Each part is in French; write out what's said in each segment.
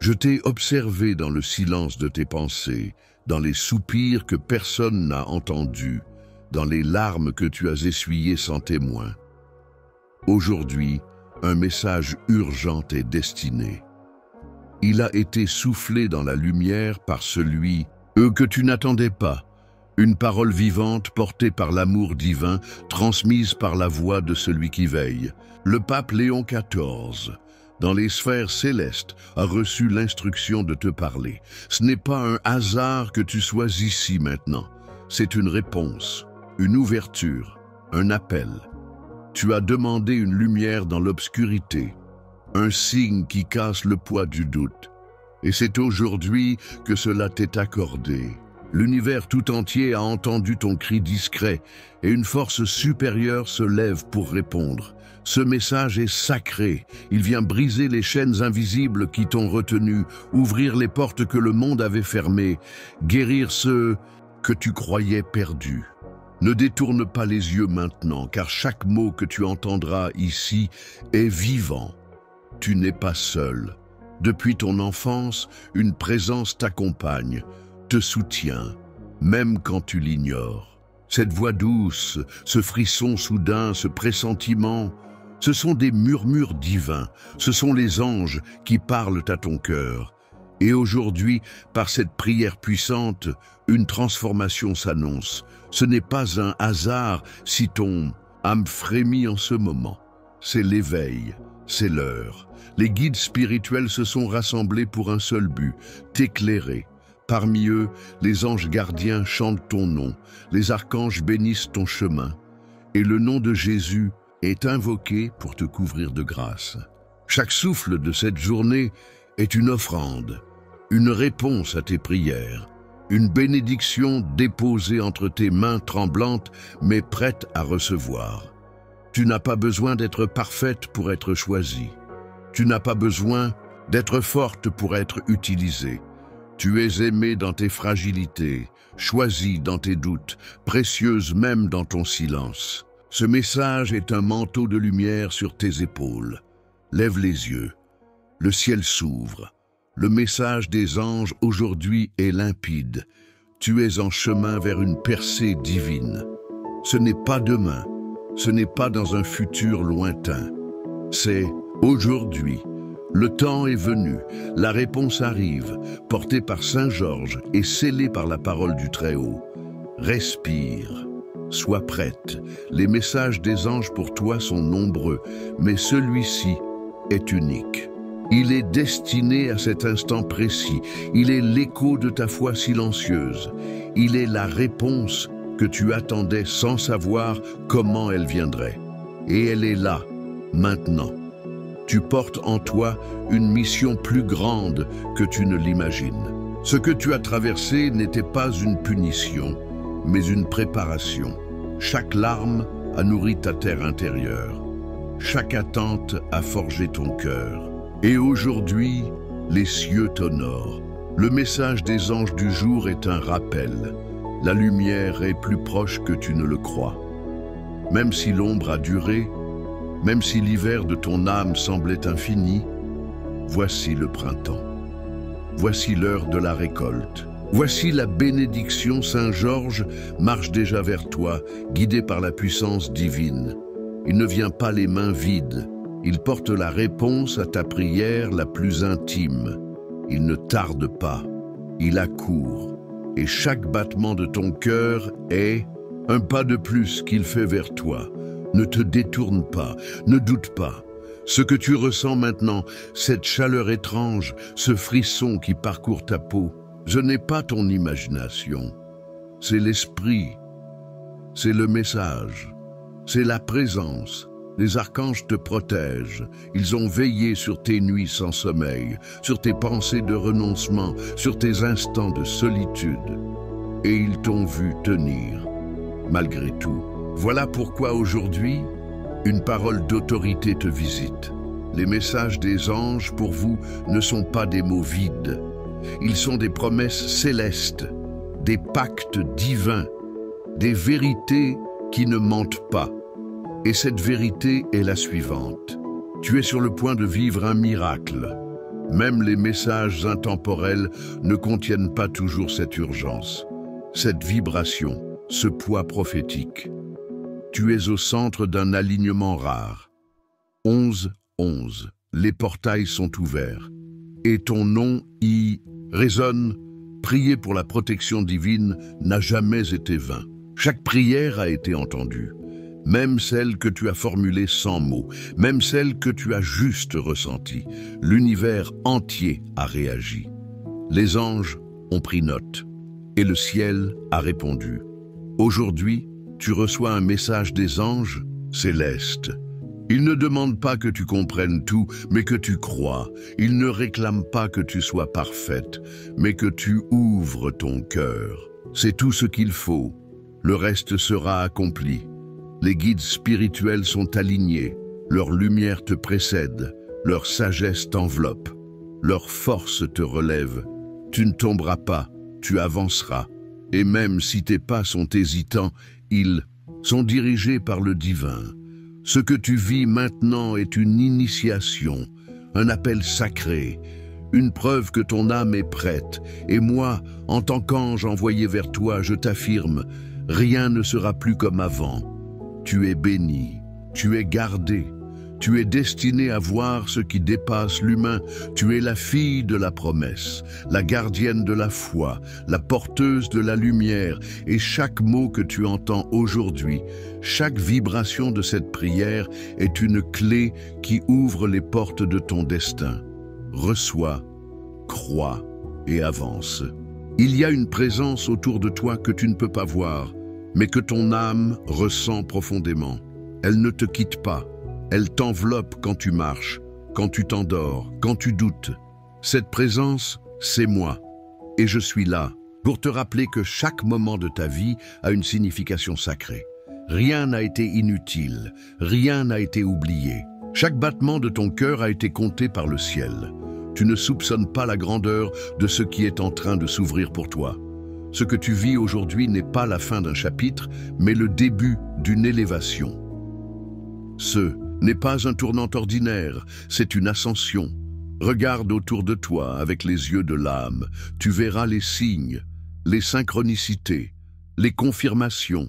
Je t'ai observé dans le silence de tes pensées, dans les soupirs que personne n'a entendus, dans les larmes que tu as essuyées sans témoin. Aujourd'hui, un message urgent est destiné. Il a été soufflé dans la lumière par celui que tu n'attendais pas, une parole vivante portée par l'amour divin, transmise par la voix de celui qui veille. Le pape Léon XIV, dans les sphères célestes, a reçu l'instruction de te parler. Ce n'est pas un hasard que tu sois ici maintenant. C'est une réponse, une ouverture, un appel. Tu as demandé une lumière dans l'obscurité, un signe qui casse le poids du doute. Et c'est aujourd'hui que cela t'est accordé. L'univers tout entier a entendu ton cri discret et une force supérieure se lève pour répondre. Ce message est sacré. Il vient briser les chaînes invisibles qui t'ont retenu, ouvrir les portes que le monde avait fermées, guérir ceux que tu croyais perdus. Ne détourne pas les yeux maintenant, car chaque mot que tu entendras ici est vivant. Tu n'es pas seul. Depuis ton enfance, une présence t'accompagne, te soutient, même quand tu l'ignores. Cette voix douce, ce frisson soudain, ce pressentiment, ce sont des murmures divins, ce sont les anges qui parlent à ton cœur. Et aujourd'hui, par cette prière puissante, une transformation s'annonce. Ce n'est pas un hasard si ton âme frémit en ce moment. C'est l'éveil, c'est l'heure. Les guides spirituels se sont rassemblés pour un seul but, t'éclairer. Parmi eux, les anges gardiens chantent ton nom, les archanges bénissent ton chemin, et le nom de Jésus est invoqué pour te couvrir de grâce. Chaque souffle de cette journée est une offrande, une réponse à tes prières, une bénédiction déposée entre tes mains tremblantes mais prêtes à recevoir. Tu n'as pas besoin d'être parfaite pour être choisie. Tu n'as pas besoin d'être forte pour être utilisée. Tu es aimée dans tes fragilités, choisie dans tes doutes, précieuse même dans ton silence. Ce message est un manteau de lumière sur tes épaules. Lève les yeux. Le ciel s'ouvre. Le message des anges aujourd'hui est limpide. Tu es en chemin vers une percée divine. Ce n'est pas demain. Ce n'est pas dans un futur lointain. C'est aujourd'hui. Le temps est venu, la réponse arrive, portée par Saint Georges et scellée par la parole du Très-Haut. Respire, sois prête. Les messages des anges pour toi sont nombreux, mais celui-ci est unique. Il est destiné à cet instant précis. Il est l'écho de ta foi silencieuse. Il est la réponse que tu attendais sans savoir comment elle viendrait. Et elle est là, maintenant. Tu portes en toi une mission plus grande que tu ne l'imagines. Ce que tu as traversé n'était pas une punition, mais une préparation. Chaque larme a nourri ta terre intérieure. Chaque attente a forgé ton cœur. Et aujourd'hui, les cieux t'honorent. Le message des anges du jour est un rappel. La lumière est plus proche que tu ne le crois. Même si l'ombre a duré, même si l'hiver de ton âme semblait infini, voici le printemps. Voici l'heure de la récolte. Voici la bénédiction. Saint Georges marche déjà vers toi, guidé par la puissance divine. Il ne vient pas les mains vides. Il porte la réponse à ta prière la plus intime. Il ne tarde pas. Il accourt. Et chaque battement de ton cœur est un pas de plus qu'il fait vers toi. Ne te détourne pas, ne doute pas. Ce que tu ressens maintenant, cette chaleur étrange, ce frisson qui parcourt ta peau, ce n'est pas ton imagination. C'est l'esprit, c'est le message, c'est la présence. Les archanges te protègent. Ils ont veillé sur tes nuits sans sommeil, sur tes pensées de renoncement, sur tes instants de solitude. Et ils t'ont vu tenir, malgré tout. Voilà pourquoi aujourd'hui, une parole d'autorité te visite. Les messages des anges pour vous ne sont pas des mots vides. Ils sont des promesses célestes, des pactes divins, des vérités qui ne mentent pas. Et cette vérité est la suivante. Tu es sur le point de vivre un miracle. Même les messages intemporels ne contiennent pas toujours cette urgence, cette vibration, ce poids prophétique. Tu es au centre d'un alignement rare. 11-11, les portails sont ouverts. Et ton nom y résonne. Prier pour la protection divine n'a jamais été vain. Chaque prière a été entendue. Même celle que tu as formulée sans mots, même celle que tu as juste ressentie, l'univers entier a réagi. Les anges ont pris note et le ciel a répondu. Aujourd'hui, tu reçois un message des anges célestes. Ils ne demandent pas que tu comprennes tout, mais que tu crois. Ils ne réclament pas que tu sois parfaite, mais que tu ouvres ton cœur. C'est tout ce qu'il faut. Le reste sera accompli. Les guides spirituels sont alignés, leur lumière te précède, leur sagesse t'enveloppe, leur force te relève. Tu ne tomberas pas, tu avanceras. Et même si tes pas sont hésitants, ils sont dirigés par le divin. Ce que tu vis maintenant est une initiation, un appel sacré, une preuve que ton âme est prête. Et moi, en tant qu'ange envoyé vers toi, je t'affirme, rien ne sera plus comme avant. Tu es béni, tu es gardé, tu es destiné à voir ce qui dépasse l'humain. Tu es la fille de la promesse, la gardienne de la foi, la porteuse de la lumière. Et chaque mot que tu entends aujourd'hui, chaque vibration de cette prière est une clé qui ouvre les portes de ton destin. Reçois, crois et avance. Il y a une présence autour de toi que tu ne peux pas voir, mais que ton âme ressent profondément. Elle ne te quitte pas. Elle t'enveloppe quand tu marches, quand tu t'endors, quand tu doutes. Cette présence, c'est moi. Et je suis là pour te rappeler que chaque moment de ta vie a une signification sacrée. Rien n'a été inutile, rien n'a été oublié. Chaque battement de ton cœur a été compté par le ciel. Tu ne soupçonnes pas la grandeur de ce qui est en train de s'ouvrir pour toi. Ce que tu vis aujourd'hui n'est pas la fin d'un chapitre, mais le début d'une élévation. Ce n'est pas un tournant ordinaire, c'est une ascension. Regarde autour de toi avec les yeux de l'âme. Tu verras les signes, les synchronicités, les confirmations.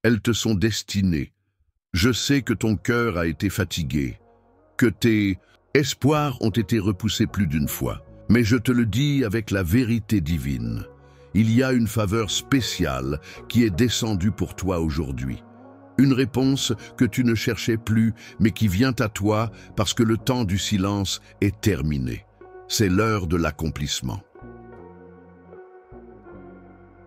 Elles te sont destinées. Je sais que ton cœur a été fatigué, que tes espoirs ont été repoussés plus d'une fois. Mais je te le dis avec la vérité divine. Il y a une faveur spéciale qui est descendue pour toi aujourd'hui. Une réponse que tu ne cherchais plus, mais qui vient à toi parce que le temps du silence est terminé. C'est l'heure de l'accomplissement.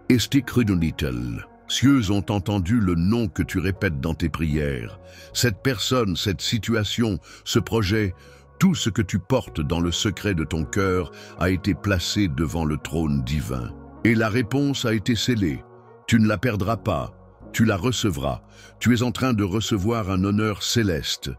Esti crudonitel. Cieux ont entendu le nom que tu répètes dans tes prières. Cette personne, cette situation, ce projet, tout ce que tu portes dans le secret de ton cœur a été placé devant le trône divin. Et la réponse a été scellée. Tu ne la perdras pas. Tu la recevras. Tu es en train de recevoir un honneur céleste.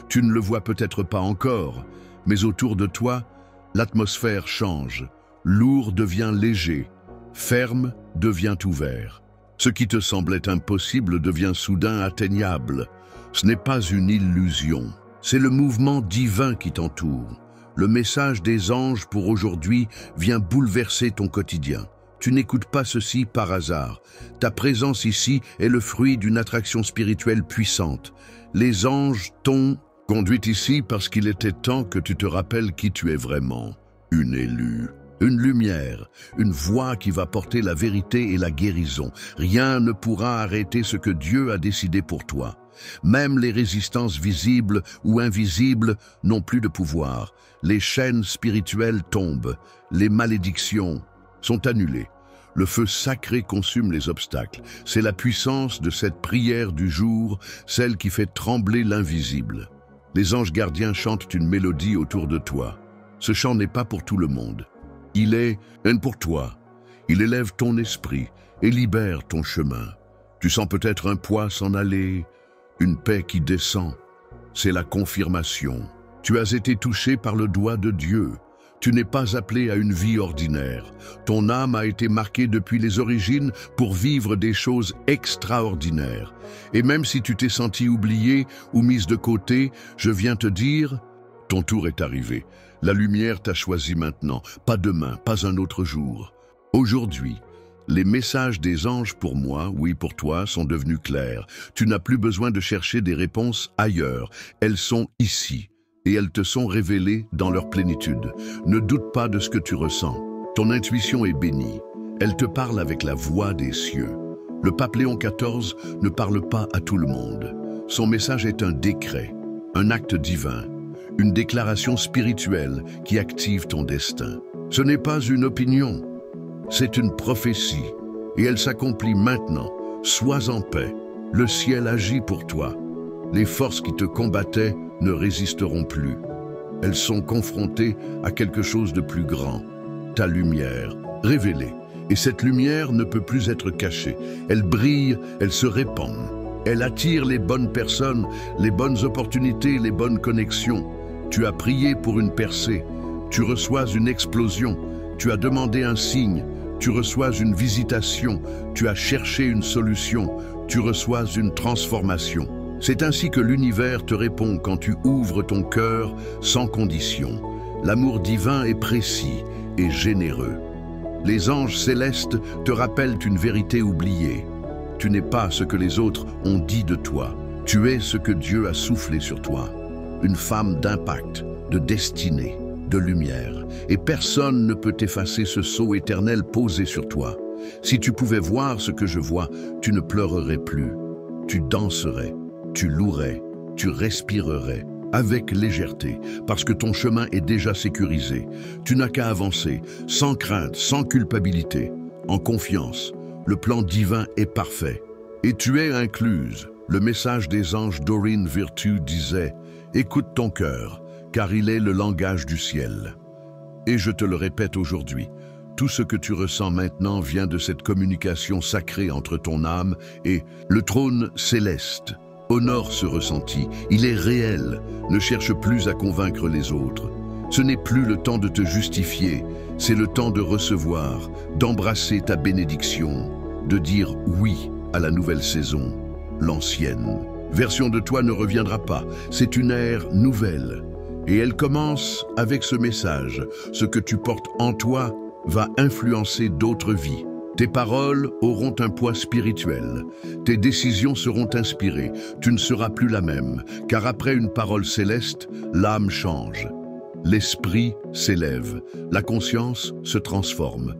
Tu ne le vois peut-être pas encore, mais autour de toi, l'atmosphère change. Lourd devient léger. Ferme devient ouvert. Ce qui te semblait impossible devient soudain atteignable. Ce n'est pas une illusion. C'est le mouvement divin qui t'entoure. Le message des anges pour aujourd'hui vient bouleverser ton quotidien. Tu n'écoutes pas ceci par hasard. Ta présence ici est le fruit d'une attraction spirituelle puissante. Les anges t'ont conduit ici parce qu'il était temps que tu te rappelles qui tu es vraiment. Une élue, une lumière, une voix qui va porter la vérité et la guérison. Rien ne pourra arrêter ce que Dieu a décidé pour toi. Même les résistances visibles ou invisibles n'ont plus de pouvoir. Les chaînes spirituelles tombent, les malédictions sont annulées. Le feu sacré consume les obstacles. C'est la puissance de cette prière du jour, celle qui fait trembler l'invisible. Les anges gardiens chantent une mélodie autour de toi. Ce chant n'est pas pour tout le monde. Il est pour toi. Il élève ton esprit et libère ton chemin. Tu sens peut-être un poids s'en aller, une paix qui descend. C'est la confirmation. Tu as été touché par le doigt de Dieu. Tu n'es pas appelé à une vie ordinaire. Ton âme a été marquée depuis les origines pour vivre des choses extraordinaires. Et même si tu t'es senti oublié ou mise de côté, je viens te dire, Ton tour est arrivé. La lumière t'a choisi maintenant, pas demain, pas un autre jour. Aujourd'hui, les messages des anges pour moi, oui pour toi, sont devenus clairs. Tu n'as plus besoin de chercher des réponses ailleurs. Elles sont ici et elles te sont révélées dans leur plénitude. Ne doute pas de ce que tu ressens. Ton intuition est bénie. Elle te parle avec la voix des cieux. Le pape Léon XIV ne parle pas à tout le monde. Son message est un décret, un acte divin, une déclaration spirituelle qui active ton destin. Ce n'est pas une opinion, c'est une prophétie et elle s'accomplit maintenant. Sois en paix, le ciel agit pour toi. Les forces qui te combattaient ne résisteront plus. Elles sont confrontées à quelque chose de plus grand, ta lumière, révélée. Et cette lumière ne peut plus être cachée. Elle brille, elle se répand. Elle attire les bonnes personnes, les bonnes opportunités, les bonnes connexions. Tu as prié pour une percée. Tu reçois une explosion. Tu as demandé un signe. Tu reçois une visitation. Tu as cherché une solution. Tu reçois une transformation. C'est ainsi que l'univers te répond quand tu ouvres ton cœur sans condition. L'amour divin est précis et généreux. Les anges célestes te rappellent une vérité oubliée. Tu n'es pas ce que les autres ont dit de toi. Tu es ce que Dieu a soufflé sur toi. Une femme d'impact, de destinée, de lumière. Et personne ne peut effacer ce sceau éternel posé sur toi. Si tu pouvais voir ce que je vois, tu ne pleurerais plus. Tu danserais, tu louerais, tu respirerais. Avec légèreté, parce que ton chemin est déjà sécurisé. Tu n'as qu'à avancer, sans crainte, sans culpabilité, en confiance. Le plan divin est parfait. Et tu es incluse. Le message des anges Dorine Virtue disait « Écoute ton cœur, car il est le langage du ciel. » Et je te le répète aujourd'hui, tout ce que tu ressens maintenant vient de cette communication sacrée entre ton âme et le trône céleste. Honore ce ressenti, il est réel, ne cherche plus à convaincre les autres. Ce n'est plus le temps de te justifier, c'est le temps de recevoir, d'embrasser ta bénédiction, de dire oui à la nouvelle saison. L'ancienne version de toi ne reviendra pas, c'est une ère nouvelle. Et elle commence avec ce message, ce que tu portes en toi va influencer d'autres vies. Tes paroles auront un poids spirituel. Tes décisions seront inspirées. Tu ne seras plus la même, car après une parole céleste, l'âme change. L'esprit s'élève. La conscience se transforme.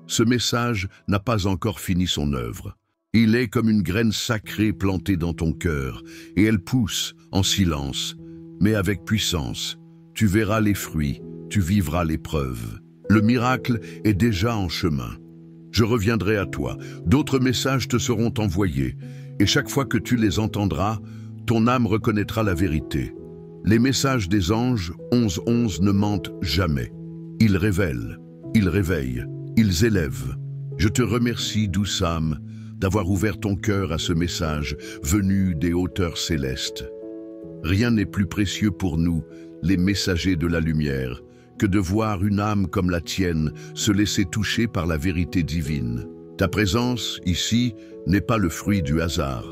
Ce message n'a pas encore fini son œuvre. Il est comme une graine sacrée plantée dans ton cœur, et elle pousse en silence, mais avec puissance. Tu verras les fruits, tu vivras l'épreuve. Le miracle est déjà en chemin. Je reviendrai à toi, d'autres messages te seront envoyés, et chaque fois que tu les entendras, ton âme reconnaîtra la vérité. Les messages des anges 11-11 ne mentent jamais. Ils révèlent, ils réveillent, ils élèvent. Je te remercie, douce âme, d'avoir ouvert ton cœur à ce message venu des hauteurs célestes. Rien n'est plus précieux pour nous, les messagers de la lumière, que de voir une âme comme la tienne se laisser toucher par la vérité divine. Ta présence, ici, n'est pas le fruit du hasard.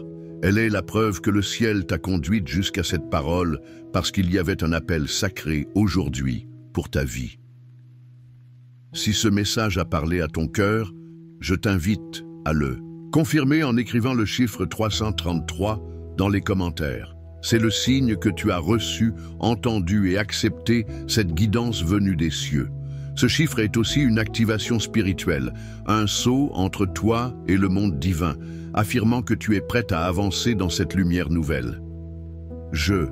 Elle est la preuve que le ciel t'a conduite jusqu'à cette parole parce qu'il y avait un appel sacré aujourd'hui pour ta vie. Si ce message a parlé à ton cœur, je t'invite à le confirmer en écrivant le chiffre 333 dans les commentaires. C'est le signe que tu as reçu, entendu et accepté cette guidance venue des cieux. Ce chiffre est aussi une activation spirituelle, un saut entre toi et le monde divin, affirmant que tu es prête à avancer dans cette lumière nouvelle. Je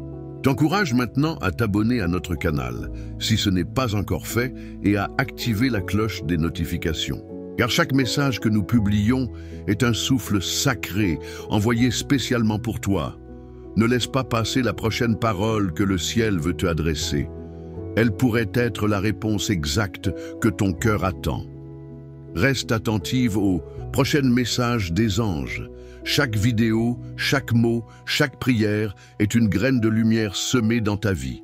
t'encourage maintenant à t'abonner à notre canal, si ce n'est pas encore fait, et à activer la cloche des notifications. Car chaque message que nous publions est un souffle sacré, envoyé spécialement pour toi. Ne laisse pas passer la prochaine parole que le ciel veut te adresser. Elle pourrait être la réponse exacte que ton cœur attend. Reste attentive aux prochains messages des anges. Chaque vidéo, chaque mot, chaque prière est une graine de lumière semée dans ta vie.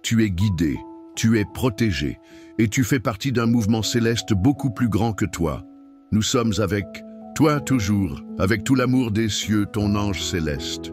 Tu es guidé, tu es protégé, et tu fais partie d'un mouvement céleste beaucoup plus grand que toi. Nous sommes avec toi toujours, avec tout l'amour des cieux, ton ange céleste.